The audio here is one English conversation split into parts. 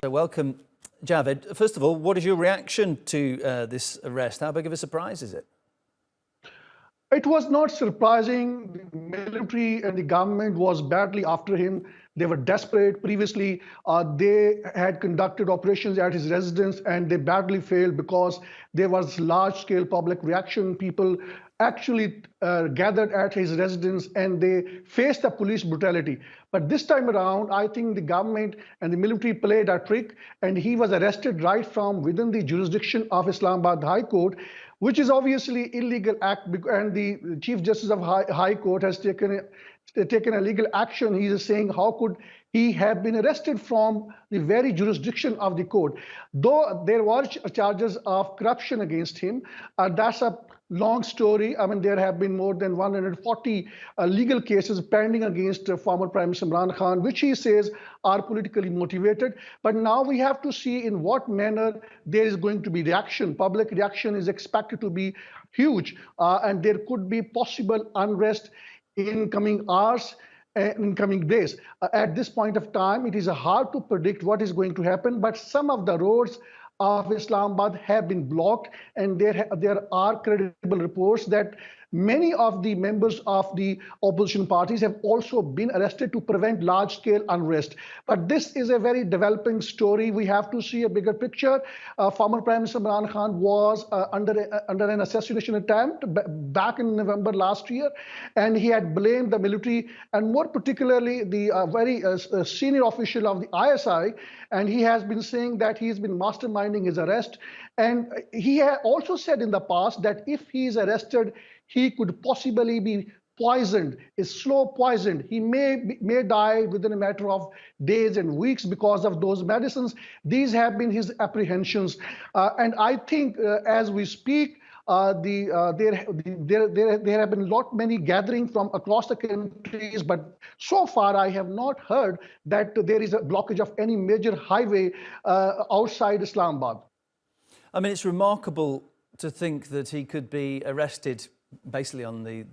Welcome, Javed. First of all, what is your reaction to this arrest? How big of a surprise is it? It was not surprising. The military and the government was badly after him. They were desperate. Previously, they had conducted operations at his residence and they badly failed because there was large-scale public reaction. People actually gathered at his residence and they faced the police brutality. But this time around, I think the government and the military played a trick, and he was arrested right from within the jurisdiction of Islamabad High Court, which is obviously illegal act, and the Chief Justice of High Court has taken a legal action. He is saying, how could he have been arrested from the very jurisdiction of the court? Though there were charges of corruption against him, that's a long story. I mean, there have been more than 140 legal cases pending against former Prime Minister Imran Khan, which he says are politically motivated. But now we have to see in what manner there is going to be reaction. Public reaction is expected to be huge, and there could be possible unrest in coming hours and in coming days. At this point of time, it is hard to predict what is going to happen, but some of the roads of Islamabad have been blocked, and there are credible reports that many of the members of the opposition parties have also been arrested to prevent large-scale unrest. But this is a very developing story. We have to see a bigger picture. Former Prime Minister Imran Khan was under an assassination attempt back in November last year, and he had blamed the military, and more particularly the very senior official of the ISI, and he has been saying that he's been masterminding his arrest. And he had also said in the past that if he is arrested, he could possibly be poisoned, is slow poisoned. He may die within a matter of days and weeks because of those medicines. These have been his apprehensions. And I think as we speak, there have been many gatherings from across the countries, but so far I have not heard that there is a blockage of any major highway outside Islamabad. I mean, it's remarkable to think that he could be arrested basically on the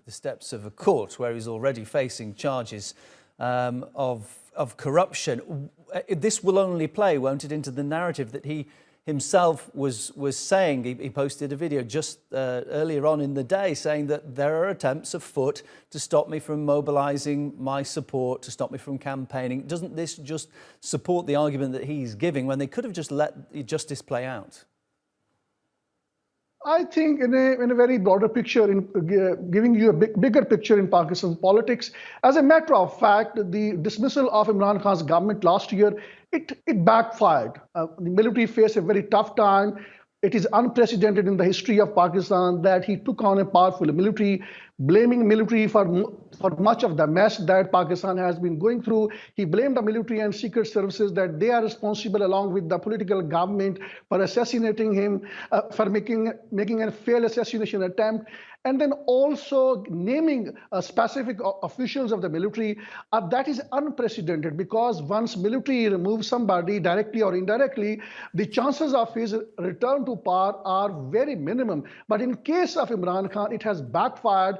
steps of a court where he's already facing charges of corruption. This will only play, won't it, into the narrative that he himself was saying. He posted a video just earlier on in the day saying that there are attempts afoot to stop me from mobilizing my support, to stop me from campaigning. Doesn't this just support the argument that he's giving when they could have just let justice play out? I think in a very broader picture, in giving you a bigger picture in Pakistan politics, as a matter of fact, the dismissal of Imran Khan's government last year, it backfired. The military faced a very tough time. It is unprecedented in the history of Pakistan that he took on a powerful military, blaming military for much of the mess that Pakistan has been going through. He blamed the military and secret services that they are responsible, along with the political government, for assassinating him, for making a failed assassination attempt, and then also naming specific officials of the military. That is unprecedented, because once military removes somebody directly or indirectly, the chances of his return to power are very minimum. But in case of Imran Khan, it has backfired.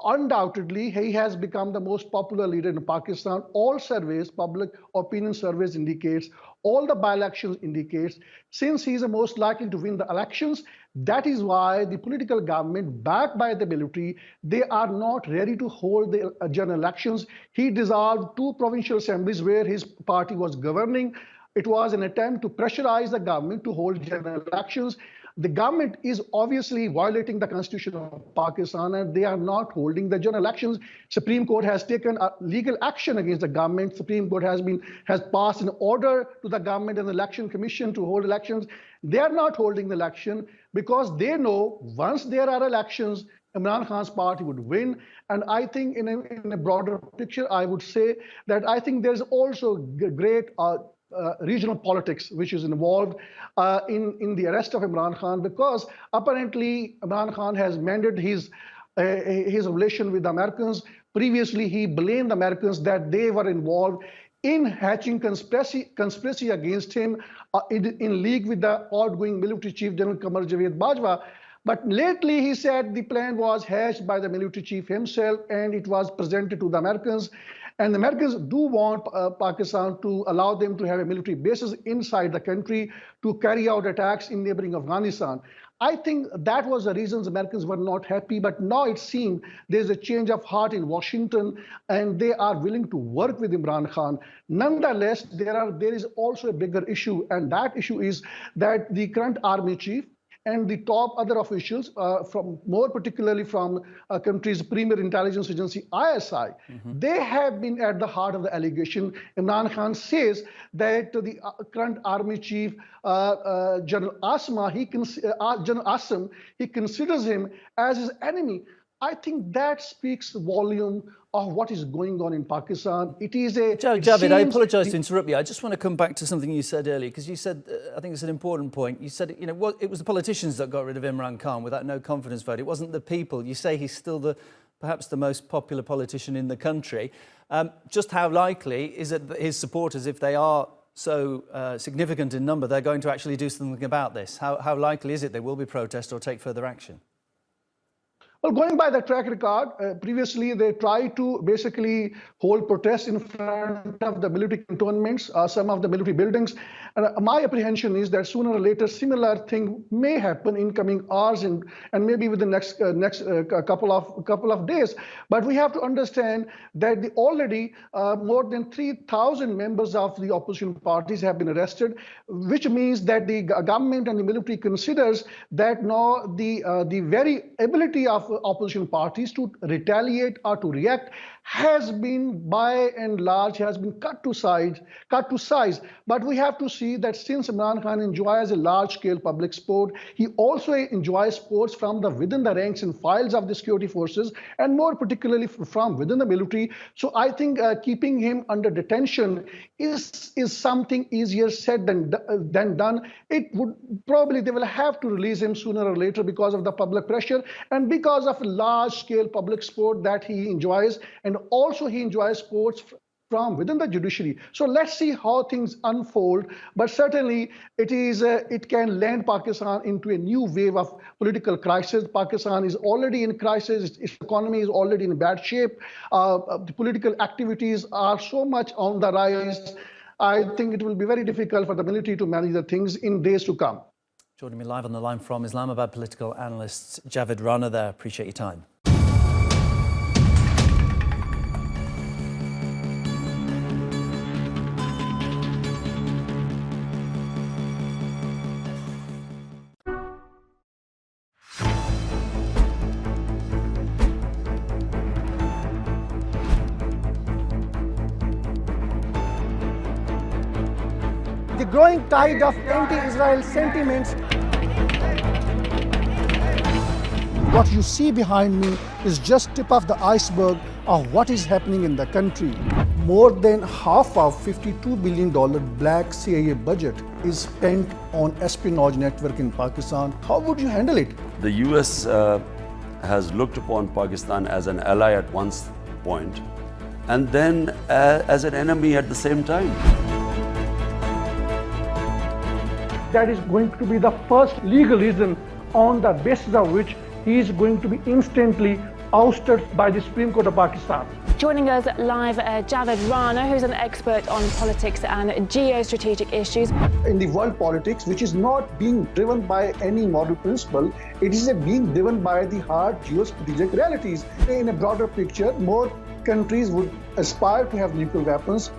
Undoubtedly, he has become the most popular leader in Pakistan. All surveys, public opinion surveys indicates, all the by-elections indicates, since he is the most likely to win the elections, that is why the political government, backed by the military, they are not ready to hold the general elections. He dissolved 2 provincial assemblies where his party was governing. It was an attempt to pressurize the government to hold general elections. The government is obviously violating the constitution of Pakistan, and they are not holding the general elections. Supreme Court has taken legal action against the government. Supreme Court has passed an order to the government and the election commission to hold elections. They are not holding the election because they know once there are elections, Imran Khan's party would win. And I think in a broader picture, I would say that I think there's also great regional politics which is involved in the arrest of Imran Khan, because apparently Imran Khan has mended his relation with the Americans. Previously, he blamed the Americans that they were involved in hatching conspiracy against him in league with the outgoing military chief, General Javed Rana. But lately, he said the plan was hatched by the military chief himself, and it was presented to the Americans. And the Americans do want Pakistan to allow them to have a military bases inside the country to carry out attacks in neighboring Afghanistan. I think that was the reasons Americans were not happy, but now it seems there's a change of heart in Washington and they are willing to work with Imran Khan. Nonetheless, there is also a bigger issue, and that issue is that the current army chief and the top other officials, from more particularly from country's premier intelligence agency, ISI, they have been at the heart of the allegation. Imran Khan says that the current army chief, General Asim, he considers him as his enemy. I think that speaks volume of what is going on in Pakistan. It is a... Javed, I apologise to interrupt you. I just want to come back to something you said earlier, because you said, I think it's an important point. You said, it was the politicians that got rid of Imran Khan with that no confidence vote. It wasn't the people. You say he's still perhaps the most popular politician in the country. Just how likely is it that his supporters, if they are so significant in number, they're going to actually do something about this? How likely is it there will be protest or take further action? Well, going by the track record, previously they tried to basically hold protests in front of the military cantonments, some of the military buildings. And my apprehension is that sooner or later, similar thing may happen in coming hours and maybe within the next couple of days. But we have to understand that already more than 3,000 members of the opposition parties have been arrested, which means that the government and the military considers that now the very ability of opposition parties to retaliate or to react has been by and large cut to size. But we have to see that since Imran Khan enjoys a large-scale public support, he also enjoys support from within the ranks and files of the security forces, and more particularly from within the military. So I think keeping him under detention is something easier said than done. It would probably, they will have to release him sooner or later because of the public pressure and because of large-scale public support that he enjoys, and also he enjoys support from within the judiciary. So let's see how things unfold. But certainly it can land Pakistan into a new wave of political crisis. Pakistan is already in crisis. Its economy is already in bad shape. The political activities are so much on the rise. I think it will be very difficult for the military to manage the things in days to come. Joining me live on the line from Islamabad, political analyst Javed Rana there. Appreciate your time. The growing tide of anti-Israel sentiments. What you see behind me is just tip of the iceberg of what is happening in the country. More than half of $52 billion black CIA budget is spent on espionage network in Pakistan. How would you handle it? The US has looked upon Pakistan as an ally at one point and then as an enemy at the same time. That is going to be the first legal reason on the basis of which he is going to be instantly ousted by the Supreme Court of Pakistan. Joining us live, Javed Rana, who's an expert on politics and geo-strategic issues. In the world politics, which is not being driven by any moral principle, it is being driven by the hard geo-strategic realities. In a broader picture, more countries would aspire to have nuclear weapons.